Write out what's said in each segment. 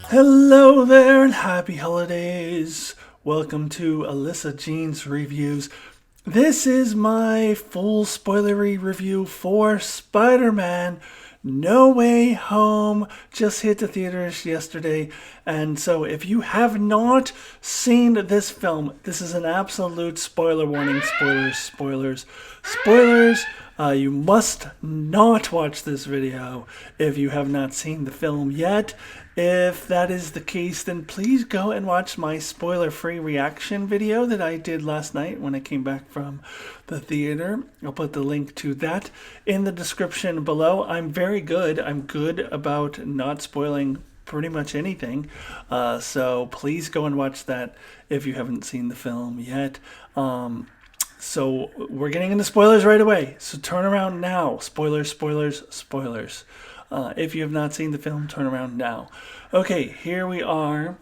Hello there and happy holidays. Welcome to Alyssa Jean's Reviews. This is my full spoilery review for Spider-Man No Way Home. Just hit the theaters yesterday. And so if you have not seen this film, this is an absolute spoiler warning. Spoilers. You must not watch this video if you have not seen the film yet. If that is the case, then please go and watch my spoiler-free reaction video that I did last night when I came back from the theater. I'll put the link to that in the description below. I'm very good. I'm good about not spoiling pretty much anything. So please go and watch that if you haven't seen the film yet. So we're getting into spoilers right away. So turn around now. Spoilers. If you have not seen the film, turn around now. Okay, here we are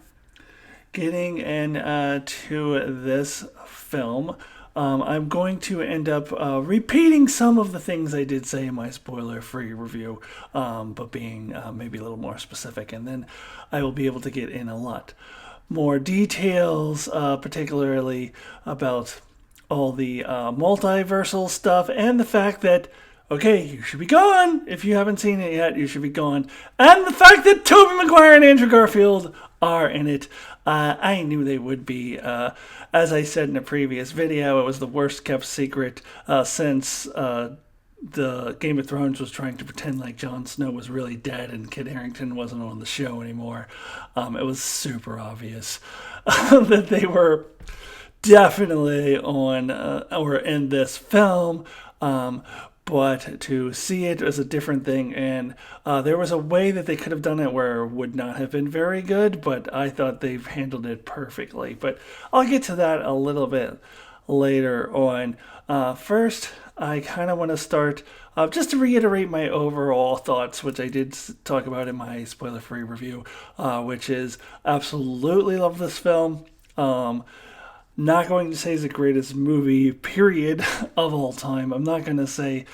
getting into this film. I'm going to end up repeating some of the things I did say in my spoiler-free review, but being maybe a little more specific. And then I will be able to get in a lot more details, particularly about all the multiversal stuff and the fact that okay, you should be gone. If you haven't seen it yet, you should be gone. And the fact that Tobey Maguire and Andrew Garfield are in it, I knew they would be. As I said in a previous video, it was the worst kept secret since the Game of Thrones was trying to pretend like Jon Snow was really dead and Kit Harington wasn't on the show anymore. It was super obvious that they were definitely on or in this film. But to see it as a different thing, and there was a way that they could have done it where it would not have been very good, but I thought they've handled it perfectly. But I'll get to that a little bit later on. First, I kind of want to start just to reiterate my overall thoughts, which I did talk about in my spoiler-free review, which is absolutely love this film. Not going to say it's the greatest movie, period, of all time. I'm not going to say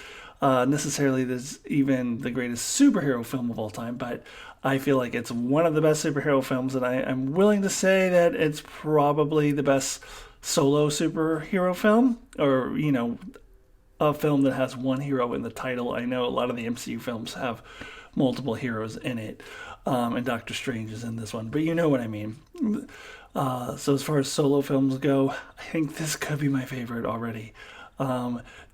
necessarily this even the greatest superhero film of all time, but I feel like it's one of the best superhero films, and I'm willing to say that it's probably the best solo superhero film, or, you know, a film that has one hero in the title. I know a lot of the MCU films have multiple heroes in it, and Doctor Strange is in this one, but you know what I mean. So as far as solo films go, I think this could be my favorite already.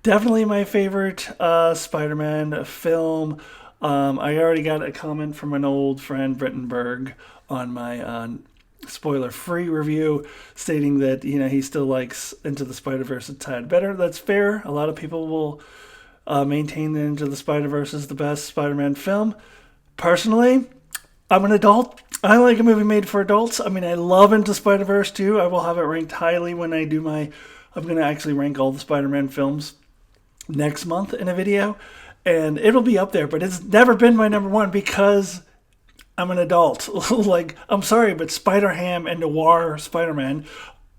Definitely my favorite Spider-Man film. I already got a comment from an old friend, Brittenberg, on my spoiler-free review, stating that, you know, he still likes Into the Spider-Verse a tad better. That's fair. A lot of people will maintain that Into the Spider-Verse is the best Spider-Man film. Personally, I'm an adult. I like a movie made for adults. I mean, I love Into Spider-Verse too. I will have it ranked highly when I do my... I'm going to actually rank all the Spider-Man films next month in a video. And it'll be up there, but it's never been my number one because I'm an adult. Like, I'm sorry, but Spider-Ham and Noir Spider-Man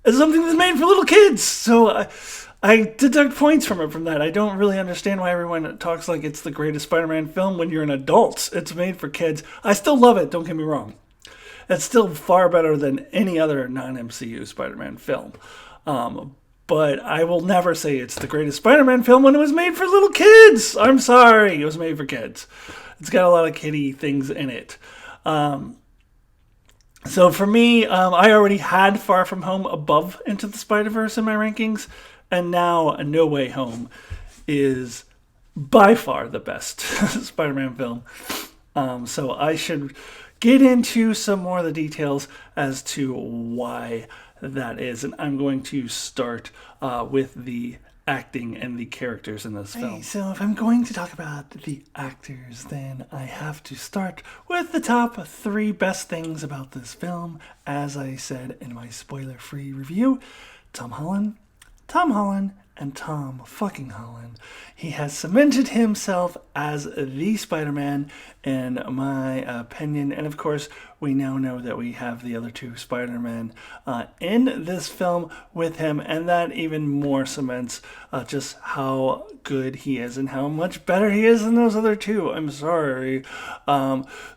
is something that's made for little kids. So I deduct points from it from that. I don't really understand why everyone talks like it's the greatest Spider-Man film when you're an adult. It's made for kids. I still love it, don't get me wrong. It's still far better than any other non-MCU Spider-Man film. But I will never say it's the greatest Spider-Man film when it was made for little kids. I'm sorry, it was made for kids. It's got a lot of kiddie things in it. So for me, I already had Far From Home above Into the Spider-Verse in my rankings. And now No Way Home is by far the best Spider-Man film. So I should get into some more of the details as to why that is. And I'm going to start with the acting and the characters in this film. So if I'm going to talk about the actors, then I have to start with the top 3 best things about this film. As I said in my spoiler-free review, Tom Holland, and Tom fucking Holland. He has cemented himself as the Spider-Man, in my opinion. And of course, we now know that we have the other two Spider-Men in this film with him, and that even more cements just how good he is and how much better he is than those other two. I'm sorry.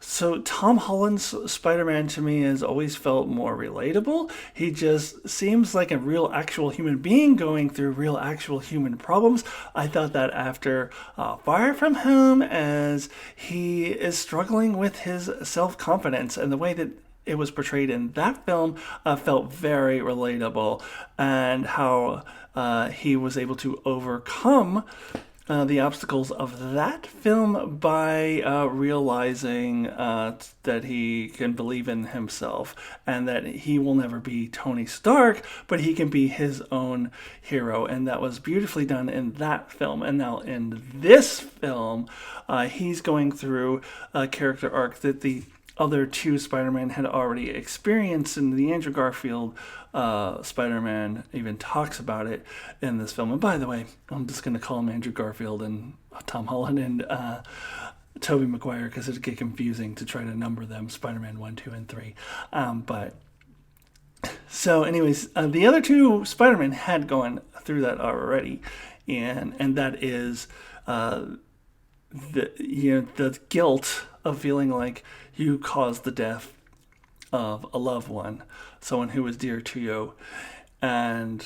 So Tom Holland's Spider-Man to me has always felt more relatable. He just seems like a real actual human being going through real actual human problems. I thought that after Far From Home, as he is struggling with his self-confidence, and the way that it was portrayed in that film felt very relatable, and how he was able to overcome the obstacles of that film by realizing that he can believe in himself, and that he will never be Tony Stark, but he can be his own hero. And that was beautifully done in that film. And now in this film, he's going through a character arc that the other two Spider-Man had already experienced, and the Andrew Garfield Spider-Man even talks about it in this film. And by the way, I'm just going to call him Andrew Garfield and Tom Holland and Tobey Maguire, because it'd get confusing to try to number them, Spider-Man 1, 2, and 3. So anyways, the other two Spider-Man had gone through that already, and that is the guilt of feeling like you caused the death of a loved one, someone who was dear to you. And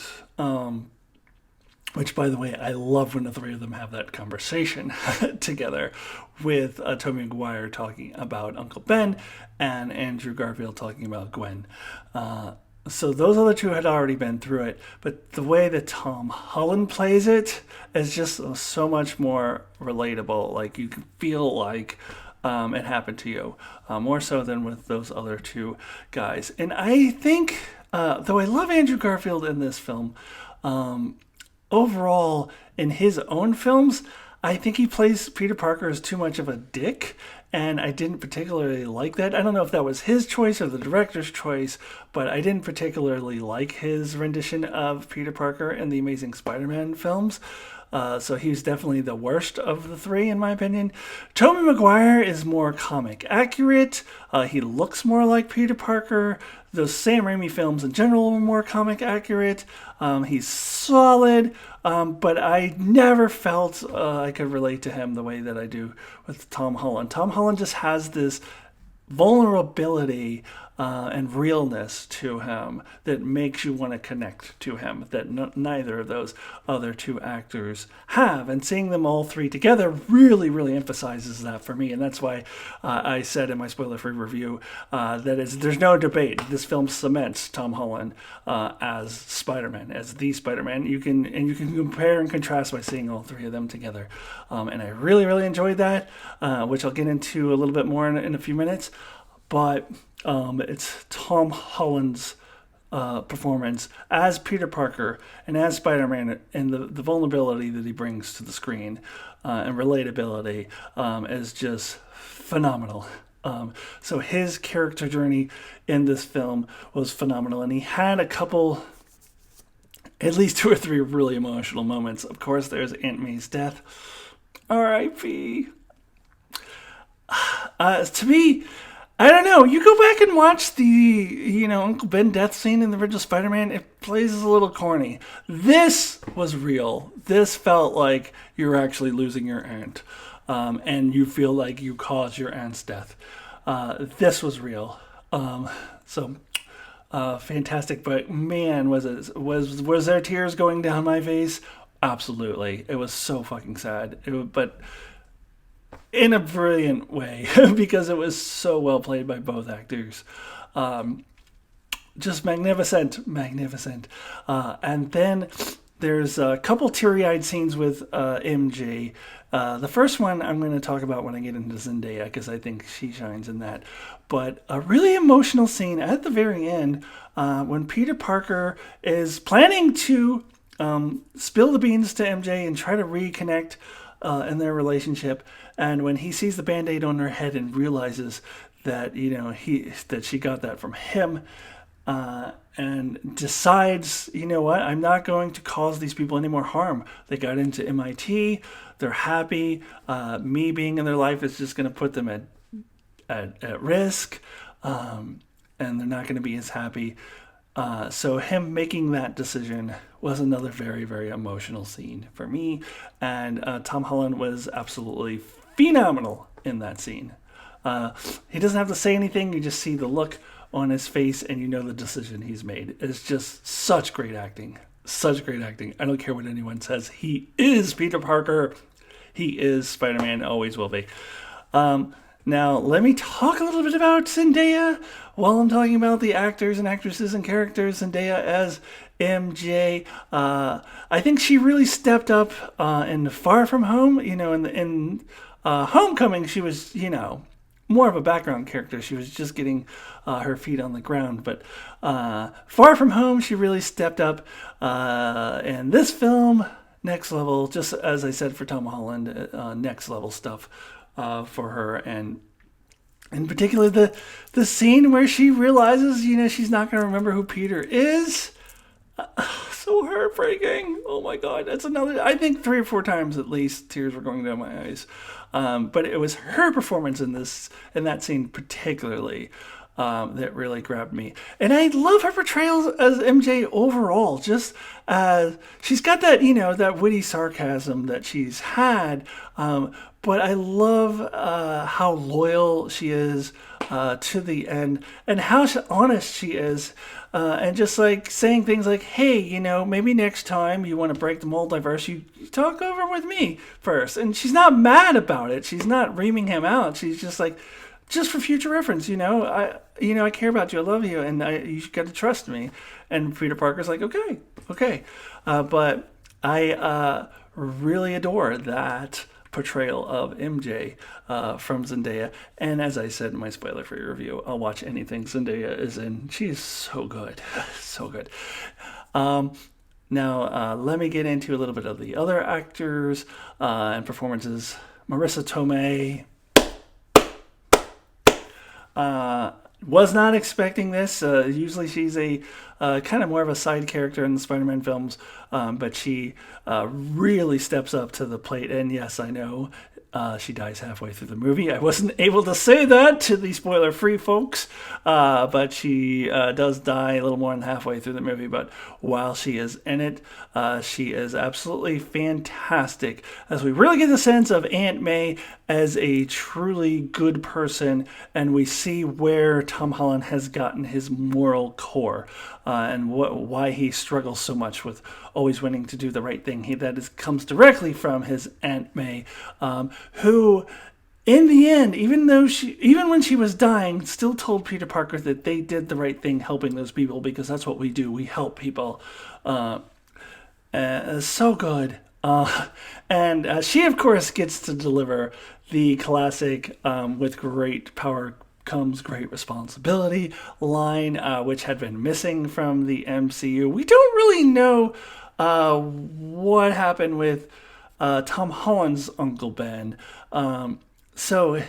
which, by the way, I love when the three of them have that conversation together, with Tobey Maguire talking about Uncle Ben and Andrew Garfield talking about Gwen. So those other two had already been through it, but the way that Tom Holland plays it is just so much more relatable. Like, you can feel like it happened to you, more so than with those other two guys. And I think, though I love Andrew Garfield in this film, overall, in his own films, I think he plays Peter Parker as too much of a dick, and I didn't particularly like that. I don't know if that was his choice or the director's choice, but I didn't particularly like his rendition of Peter Parker in the Amazing Spider-Man films. So he's definitely the worst of the three, in my opinion. Tobey Maguire is more comic accurate. He looks more like Peter Parker. The Sam Raimi films in general are more comic accurate. He's solid, but I never felt I could relate to him the way that I do with Tom Holland. Tom Holland just has this vulnerability and realness to him that makes you want to connect to him, that neither of those other two actors have. And seeing them all three together really, really emphasizes that for me. And that's why I said in my spoiler-free review there's no debate. This film cements Tom Holland as Spider-Man, as the Spider-Man. You can compare and contrast by seeing all three of them together. And I really, really enjoyed that, which I'll get into a little bit more in a few minutes. But it's Tom Holland's performance as Peter Parker and as Spider-Man, and the vulnerability that he brings to the screen and relatability is just phenomenal. So his character journey in this film was phenomenal, and he had a couple, at least 2 or 3 really emotional moments. Of course, there's Aunt May's death. R.I.P. To me, I don't know. You go back and watch the, Uncle Ben death scene in the original Spider-Man. It plays a little corny. This was real. This felt like you're actually losing your aunt, and you feel like you caused your aunt's death. This was real. Fantastic. But man, was there tears going down my face? Absolutely. It was so fucking sad. But in a brilliant way, because it was so well played by both actors. Just magnificent. And then there's a couple teary-eyed scenes with MJ. The first one I'm going to talk about when I get into Zendaya, because I think she shines in that. But a really emotional scene at the very end, when Peter Parker is planning to spill the beans to MJ and try to reconnect in their relationship, and when he sees the Band-Aid on her head and realizes that that she got that from him, and decides, you know what, I'm not going to cause these people any more harm. They got into MIT, they're happy. Me being in their life is just going to put them at risk, and they're not going to be as happy. So him making that decision was another very, very emotional scene for me. And Tom Holland was absolutely phenomenal in that scene. He doesn't have to say anything. You just see the look on his face and you know the decision he's made. It's just such great acting. Such great acting. I don't care what anyone says. He is Peter Parker. He is Spider-Man. Always will be. Now, let me talk a little bit about Zendaya while I'm talking about the actors and actresses and characters. Zendaya as MJ. I think she really stepped up in Far From Home. You know, in Homecoming, she was, you know, more of a background character. She was just getting her feet on the ground. But Far From Home, she really stepped up. And this film, next level, just as I said for Tom Holland, next level stuff. For her, and in particular the scene where she realizes, you know, she's not going to remember who Peter is. So heartbreaking. Oh my God, that's another. I think 3 or 4 times at least tears were going down my eyes. But it was her performance in that scene particularly that really grabbed me. And I love her portrayal as MJ overall. Just she's got that, you know, that witty sarcasm that she's had. But I love how loyal she is to the end, and how honest she is, and just like saying things like, "Hey, you know, maybe next time you want to break the multiverse, you talk over with me first." And she's not mad about it. She's not reaming him out. She's just like, just for future reference, you know, I care about you, I love you, and you got to trust me. And Peter Parker's like, okay, but I really adore that portrayal of MJ from Zendaya. And as I said in my spoiler-free review, I'll watch anything Zendaya is in. She's so good. So good. Now, let me get into a little bit of the other actors and performances. Marisa Tomei. Was not expecting this. Usually she's a kind of more of a side character in the Spider-Man films, but she really steps up to the plate. And yes, I know she dies halfway through the movie. I wasn't able to say that to the spoiler-free folks, but she does die a little more than halfway through the movie. But while she is in it, she is absolutely fantastic, as we really get the sense of Aunt May as a truly good person, and we see where Tom Holland has gotten his moral core, and why he struggles so much with always wanting to do the right thing. Comes directly from his Aunt May, who, in the end, even when she was dying, still told Peter Parker that they did the right thing helping those people, because that's what we do. We help people. So good. And she, of course, gets to deliver the classic "with great power comes great responsibility" line, which had been missing from the MCU. We don't really know what happened with Tom Holland's Uncle Ben. So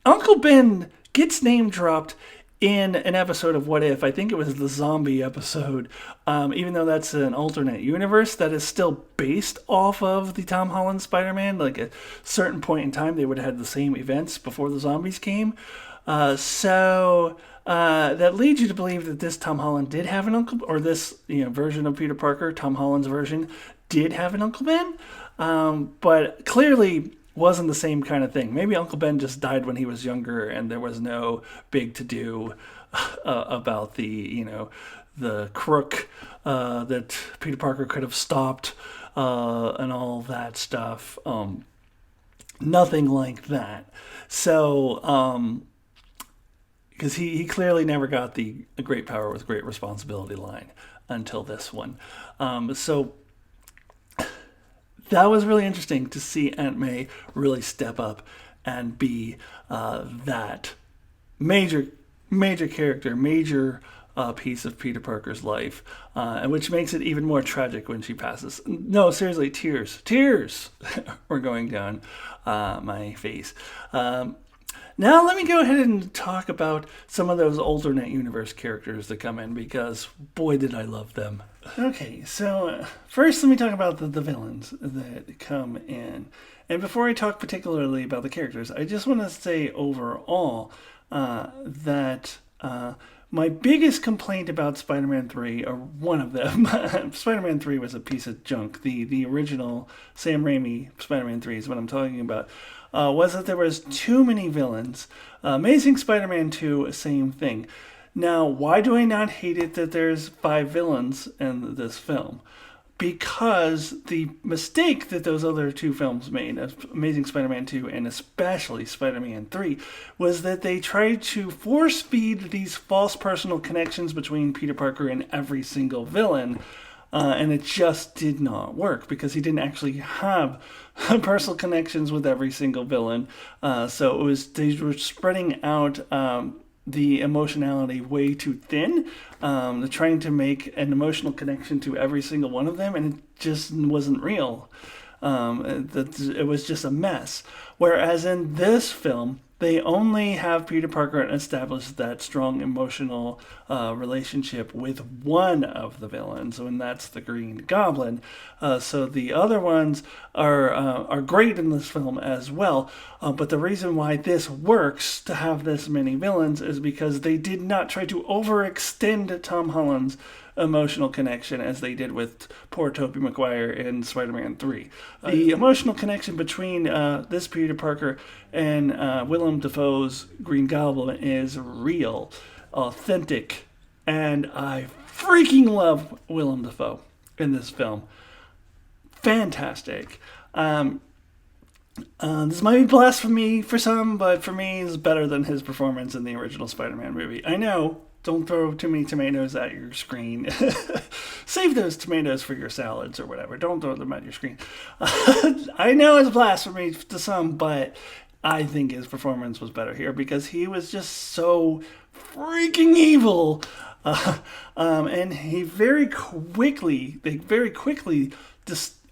Uncle Ben gets name dropped in an episode of What If. I think it was the zombie episode, even though that's an alternate universe that is still based off of the Tom Holland Spider-Man. Like at a certain point in time, they would have had the same events before the zombies came. So that leads you to believe that this Tom Holland did have an uncle, or this version of Peter Parker, Tom Holland's version, did have an Uncle Ben, but clearly wasn't the same kind of thing. Maybe Uncle Ben just died when he was younger, and there was no big to do about the crook that Peter Parker could have stopped and all that stuff. Nothing like that. So, because he clearly never got the great power with great responsibility line until this one. So that was really interesting to see Aunt May really step up and be that major character, major piece of Peter Parker's life, and which makes it even more tragic when she passes. No, seriously, tears were going down my face. Now let me go ahead and talk about some of those alternate universe characters that come in because boy did I love them. Okay, so first let me talk about the villains that come in. And before I talk particularly about the characters, I just want to say overall that my biggest complaint about Spider-Man 3, or one of them, Spider-Man 3 was a piece of junk. The original Sam Raimi Spider-Man 3 is what I'm talking about. Was that there was too many villains. Amazing Spider-Man 2, same thing. Now, why do I not hate it that there's 5 villains in this film? Because the mistake that those other 2 films made, Amazing Spider-Man 2 and especially Spider-Man 3, was that they tried to force feed these false personal connections between Peter Parker and every single villain. And it just did not work because he didn't actually have personal connections with every single villain. So they were spreading out the emotionality way too thin. They're trying to make an emotional connection to every single one of them, and it just wasn't real. It was just a mess. Whereas in this film, they only have Peter Parker establish that strong emotional relationship with one of the villains, and that's the Green Goblin. So the other ones are great in this film as well. But the reason why this works to have this many villains is because they did not try to overextend Tom Holland's emotional connection as they did with poor Tobey Maguire in Spider-Man 3. The emotional connection between this Peter Parker and Willem Dafoe's Green Goblin is real, authentic, and I freaking love Willem Dafoe in this film. Fantastic. This might be blasphemy for some, but for me, it's better than his performance in the original Spider-Man movie. I know. Don't throw too many tomatoes at your screen. Save those tomatoes for your salads or whatever. Don't throw them at your screen. I know it's blasphemy to some, but I think his performance was better here because he was just so freaking evil. And they very quickly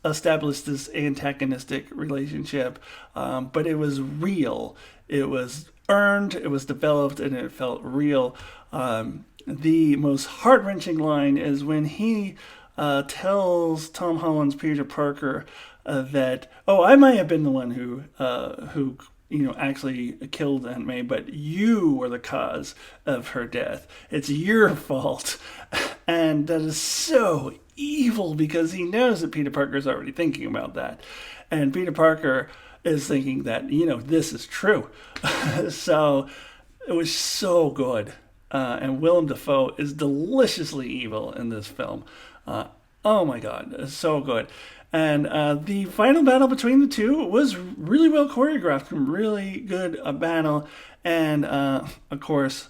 established this antagonistic relationship. But it was real. It was earned, it was developed, and it felt real. The most heart-wrenching line is when he tells Tom Holland's Peter Parker that, I might have been the one who actually killed Aunt May, but you were the cause of her death. It's your fault. And that is so evil because he knows that Peter Parker is already thinking about that. And Peter Parker is thinking that, this is true. So it was so good. And Willem Dafoe is deliciously evil in this film. Oh my God, it's so good. And the final battle between the two was really well choreographed, really good battle. And of course,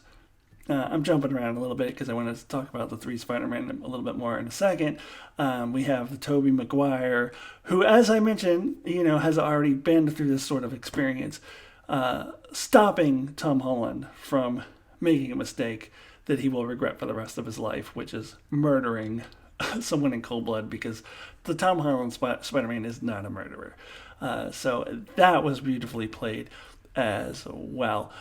I'm jumping around a little bit because I want to talk about the 3 Spider-Man a little bit more in a second. We have the Tobey Maguire, who, as I mentioned, has already been through this sort of experience, stopping Tom Holland from making a mistake that he will regret for the rest of his life, which is murdering someone in cold blood, because the Tom Holland Spider-Man is not a murderer. So that was beautifully played as well.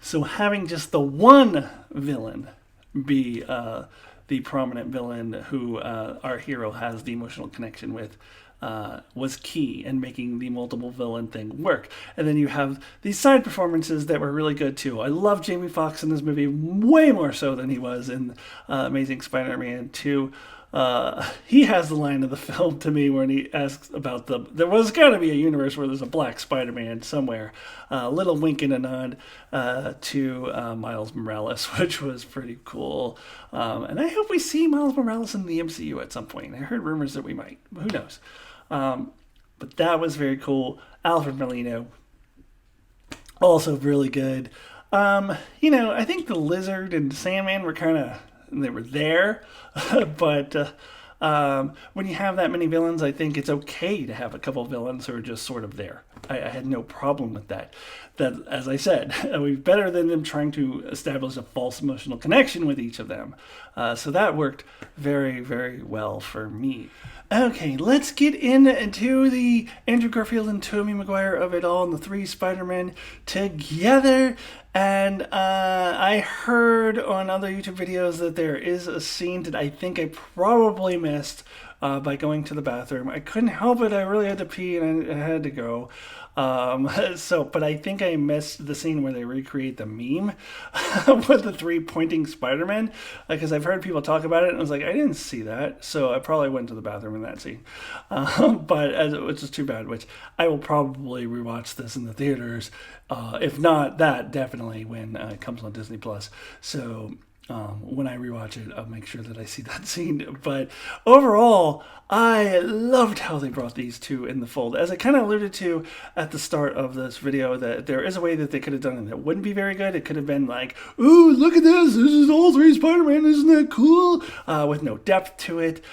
So having just the one villain be the prominent villain who our hero has the emotional connection with was key in making the multiple villain thing work. And then you have these side performances that were really good too. I love Jamie Foxx in this movie way more so than he was in Amazing Spider-Man 2. He has the line of the film to me when he asks about there was got to be a universe where there's a black Spider-Man somewhere. A little wink and a nod to Miles Morales, which was pretty cool. And I hope we see Miles Morales in the MCU at some point. I heard rumors that we might. Who knows? But that was very cool. Alfred Molina, also really good. I think the Lizard and Sandman were they were there, but when you have that many villains, I think it's okay to have a couple of villains who are just sort of there. I had no problem with that. That, as I said, it was better than them trying to establish a false emotional connection with each of them. So that worked very, very well for me. Okay, let's get into the Andrew Garfield and Tobey Maguire of it all, and the three Spider-Men together. And I heard on other YouTube videos that there is a scene that I think I probably missed by going to the bathroom. I couldn't help it. I really had to pee and I had to go. But I think I missed the scene where they recreate the meme with the three pointing Spider-Man, because I've heard people talk about it, and I was like, I didn't see that, so I probably went to the bathroom in that scene. Which is too bad. Which I will probably rewatch this in the theaters, if not that, definitely when it comes on Disney Plus. So. When I rewatch it, I'll make sure that I see that scene. But overall, I loved how they brought these two in the fold. As I kind of alluded to at the start of this video, that there is a way that they could have done it that wouldn't be very good. It could have been like, ooh, look at this. This is all three Spider-Man. Isn't that cool? With no depth to it.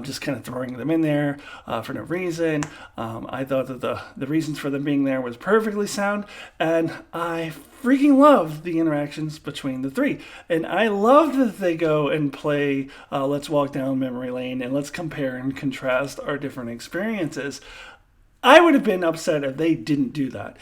Just kind of throwing them in there for no reason. I thought that the reasons for them being there was perfectly sound. And I freaking loved the interactions between the three. And I loved that they go and play Let's Walk Down Memory Lane and let's compare and contrast our different experiences. I would have been upset if they didn't do that.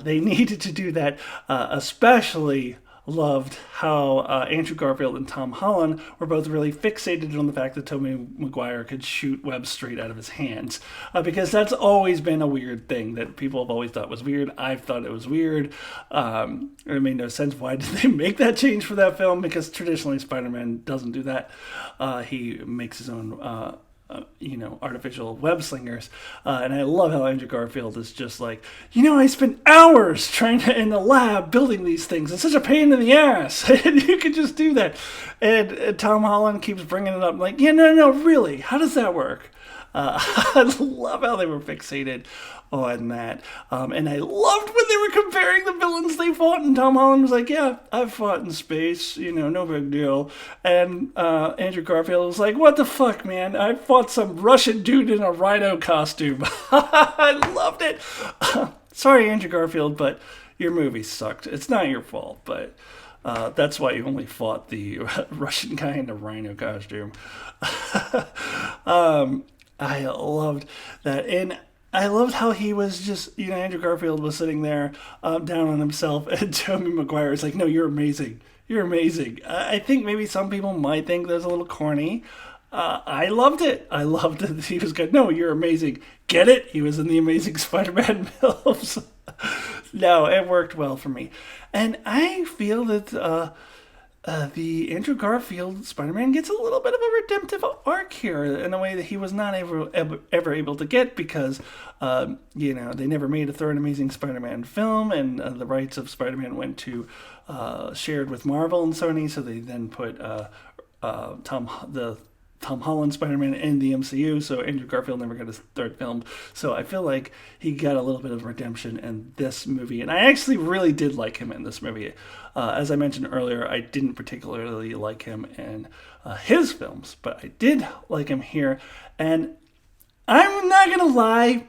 They needed to do that, especially loved how Andrew Garfield and Tom Holland were both really fixated on the fact that Tobey Maguire could shoot webs straight out of his hands. Because that's always been a weird thing that people have always thought was weird. I've thought it was weird. It made no sense. Why did they make that change for that film? Because traditionally Spider-Man doesn't do that. He makes his own artificial web slingers. And I love how Andrew Garfield is just like, I spent hours in the lab building these things. It's such a pain in the ass. And you could just do that. And Tom Holland keeps bringing it up like, no, really, how does that work? I love how they were fixated on that. And I loved when they were comparing the villains they fought, and Tom Holland was like, yeah, I've fought in space, no big deal. And Andrew Garfield was like, what the fuck, man? I fought some Russian dude in a rhino costume. I loved it. Sorry, Andrew Garfield, but your movie sucked. It's not your fault, but that's why you only fought the Russian guy in a rhino costume. I loved that. And I loved how he was just, Andrew Garfield was sitting there down on himself, and Tobey Maguire is like, no, you're amazing. You're amazing. I think maybe some people might think that's a little corny. I loved it. I loved that he was good. No, you're amazing. Get it? He was in the Amazing Spider-Man films. No, it worked well for me. And I feel that the Andrew Garfield Spider-Man gets a little bit of a redemptive arc here in a way that he was not ever able to get, because, they never made a third Amazing Spider-Man film, and the rights of Spider-Man went to shared with Marvel and Sony, so they then put Tom Holland Spider-Man in the MCU, so Andrew Garfield never got his third film. So I feel like he got a little bit of redemption in this movie, and I actually really did like him in this movie. As I mentioned earlier, I didn't particularly like him in his films, but I did like him here, and I'm not gonna lie,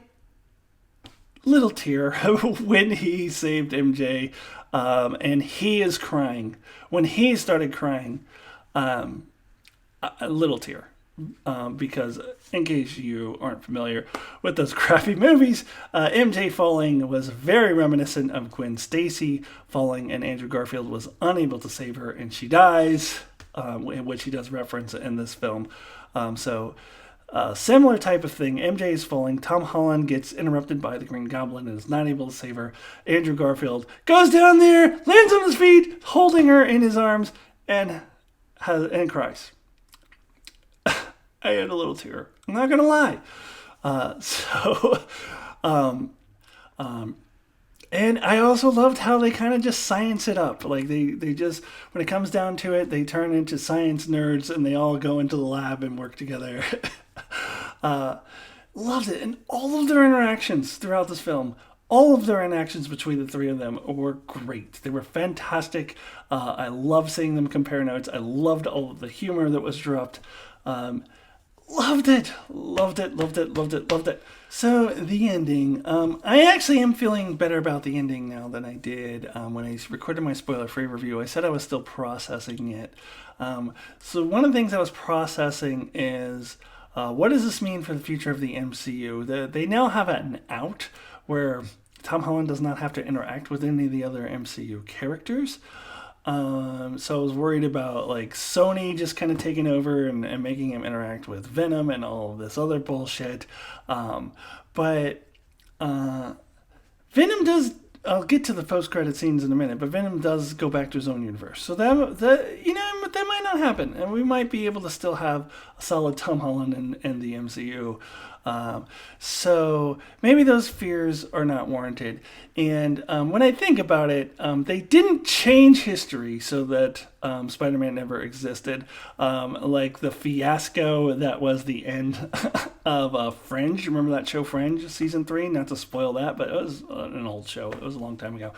little tear when he saved MJ, and he is crying. When he started crying, a little tear, because in case you aren't familiar with those crappy movies, MJ falling was very reminiscent of Gwen Stacy falling, and Andrew Garfield was unable to save her, and she dies, which he does reference in this film. Similar type of thing. MJ is falling. Tom Holland gets interrupted by the Green Goblin and is not able to save her. Andrew Garfield goes down there, lands on his feet, holding her in his arms, and cries. I had a little tear. I'm not gonna lie. And I also loved how they kind of just science it up. Like they just, when it comes down to it, they turn into science nerds and they all go into the lab and work together. Loved it. And all of their interactions throughout this film, all of their interactions between the three of them were great. They were fantastic. I loved seeing them compare notes. I loved all of the humor that was dropped. Loved it. Loved it. Loved it. Loved it. Loved it. So the ending. I actually am feeling better about the ending now than I did when I recorded my spoiler-free review. I said I was still processing it. So one of the things I was processing is what does this mean for the future of the MCU? They now have an out where Tom Holland does not have to interact with any of the other MCU characters. So I was worried about like Sony just kind of taking over and making him interact with Venom and all of this other bullshit. But Venom does. I'll get to the post-credit scenes in a minute, but Venom does go back to his own universe, so that might not happen, and we might be able to still have a solid Tom Holland in the MCU. So maybe those fears are not warranted. And when I think about it, they didn't change history so that Spider-Man never existed. Like the fiasco that was the end of Fringe. Remember that show Fringe, season 3? Not to spoil that, but it was an old show. It was a long time ago.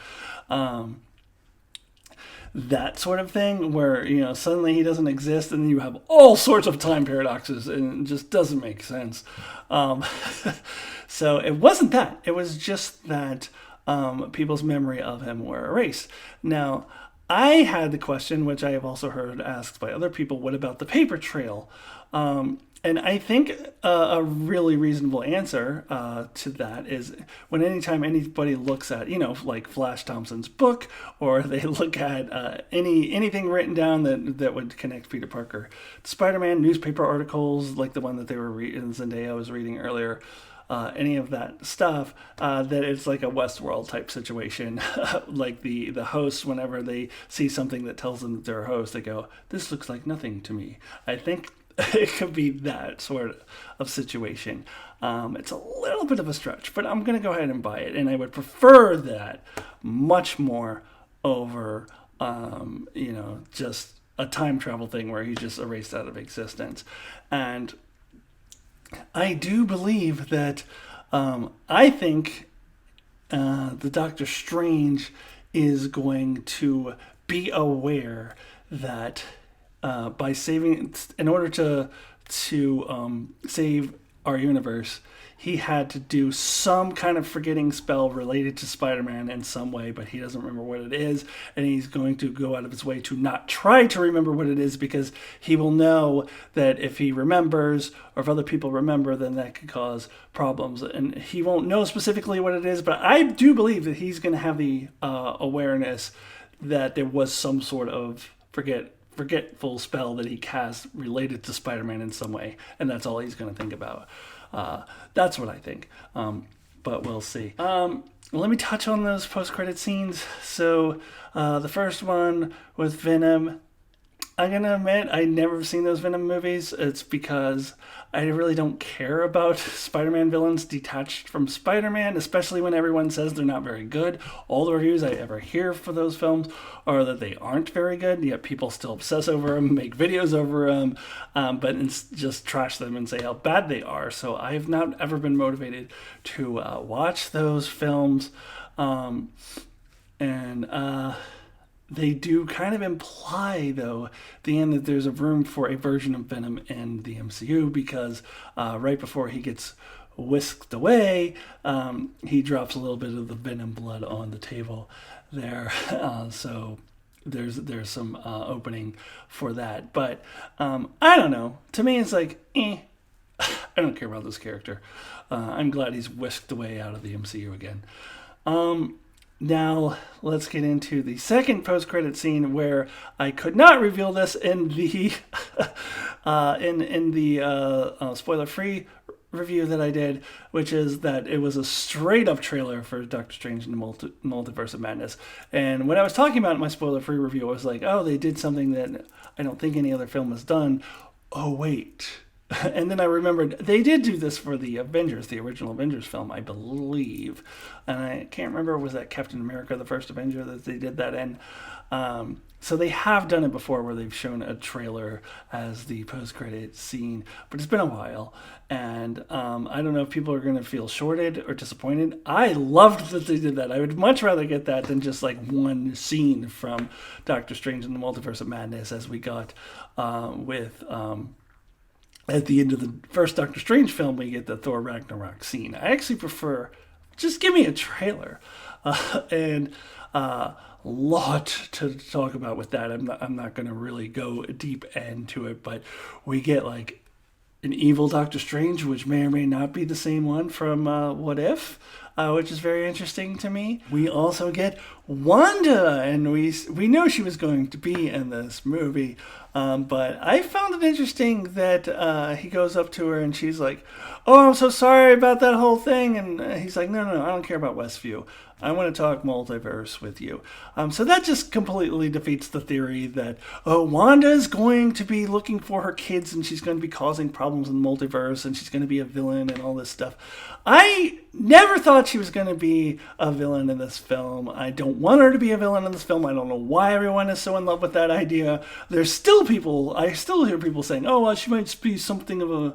That sort of thing where, suddenly he doesn't exist and you have all sorts of time paradoxes and it just doesn't make sense. So it wasn't that. It was just that people's memory of him were erased. Now, I had the question, which I have also heard asked by other people, what about the paper trail? And I think a really reasonable answer to that is anytime anybody looks at, like Flash Thompson's book, or they look at anything written down that would connect Peter Parker to Spider-Man, newspaper articles like the one that they were reading, Zendaya was reading earlier, any of that stuff, that it's like a Westworld type situation. Like the hosts, whenever they see something that tells them that they're a host, they go, "This looks like nothing to me." I think it could be that sort of situation. It's a little bit of a stretch, but I'm going to go ahead and buy it. And I would prefer that much more over, just a time travel thing where he's just erased out of existence. And I do believe that I think the Doctor Strange is going to be aware that by saving, in order to save our universe, he had to do some kind of forgetting spell related to Spider-Man in some way, but he doesn't remember what it is, and he's going to go out of his way to not try to remember what it is, because he will know that if he remembers, or if other people remember, then that could cause problems. And he won't know specifically what it is, but I do believe that he's going to have the awareness that there was some sort of forgetful spell that he cast related to Spider-Man in some way, and that's all he's going to think about. That's what I think, but we'll see. Let me touch on those post-credit scenes. So the first one with Venom, I'm going to admit I never seen those Venom movies. It's because I really don't care about Spider-Man villains detached from Spider-Man, especially when everyone says they're not very good. All the reviews I ever hear for those films are that they aren't very good, yet people still obsess over them, make videos over them, but just trash them and say how bad they are. So I have not ever been motivated to watch those films. They do kind of imply, though, at the end that there's a room for a version of Venom in the MCU, because right before he gets whisked away, he drops a little bit of the Venom blood on the table there. So there's some opening for that. But I don't know. To me, it's like, I don't care about this character. I'm glad he's whisked away out of the MCU again. Now, let's get into the second post-credit scene, where I could not reveal this in the spoiler-free review that I did, which is that it was a straight-up trailer for Doctor Strange in the Multiverse of Madness. And when I was talking about it in my spoiler-free review, I was like, oh, they did something that I don't think any other film has done. Oh, wait. And then I remembered they did do this for the Avengers, the original Avengers film, I believe. And I can't remember, was that Captain America, the first Avenger, that they did that in? So they have done it before, where they've shown a trailer as the post-credit scene. But it's been a while. And I don't know if people are going to feel shorted or disappointed. I loved that they did that. I would much rather get that than just like one scene from Doctor Strange in the Multiverse of Madness, as we got with at the end of the first Doctor Strange film, we get the Thor Ragnarok scene. I actually prefer just give me a trailer, and lot to talk about with that. I'm not going to really go deep into it, but we get like an evil Doctor Strange, which may or may not be the same one from What If, which is very interesting to me. We also get Wanda, and we know she was going to be in this movie, but I found it interesting that he goes up to her and she's like, "Oh, I'm so sorry about that whole thing," and he's like, No, I don't care about Westview. I want to talk multiverse with you. So that just completely defeats the theory that, Wanda is going to be looking for her kids and she's going to be causing problems in the multiverse and she's going to be a villain and all this stuff. I never thought she was going to be a villain in this film. I don't want her to be a villain in this film. I don't know why everyone is so in love with that idea. There's still people, I still hear people saying, oh, well, she might be something of an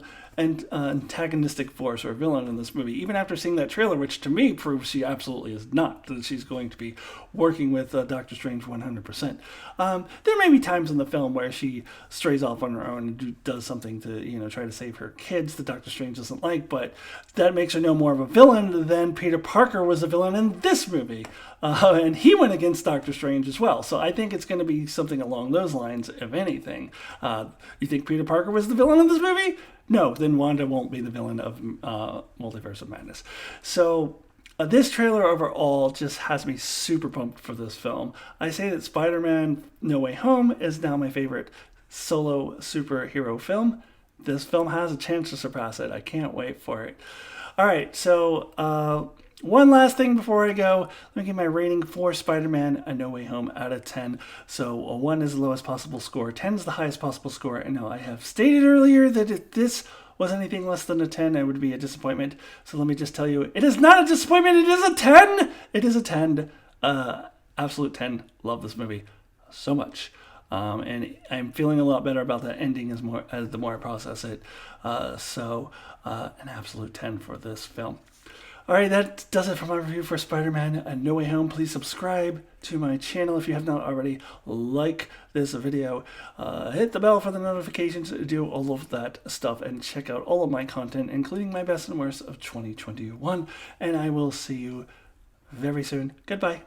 antagonistic force or villain in this movie, even after seeing that trailer, which to me proves she absolutely is not, that she's going to be working with Doctor Strange 100%. There may be times in the film where she strays off on her own and does something to, try to save her kids that Doctor Strange doesn't like, but that makes her no more of a villain than Peter Parker was a villain in this movie. And he went against Doctor Strange as well. So I think it's going to be something along those lines, if anything. You think Peter Parker was the villain in this movie? No, then Wanda won't be the villain of Multiverse of Madness. So this trailer overall just has me super pumped for this film. I say that Spider-Man No Way Home is now my favorite solo superhero film. This film has a chance to surpass it. I can't wait for it. All right, so one last thing before I go. Let me give my rating for Spider-Man No Way Home out of 10. So 1 is the lowest possible score, 10 is the highest possible score. And now I have stated earlier that if this was anything less than a 10, it would be a disappointment. So let me just tell you, it is not a disappointment, it is a 10! It is a 10. Absolute 10. Love this movie so much. And I'm feeling a lot better about that ending as the more I process it. So an absolute 10 for this film. Alright, that does it for my review for Spider-Man No Way Home. Please subscribe to my channel if you have not already. Like this video. Hit the bell for the notifications. Do all of that stuff and check out all of my content, including my best and worst of 2021. And I will see you very soon. Goodbye.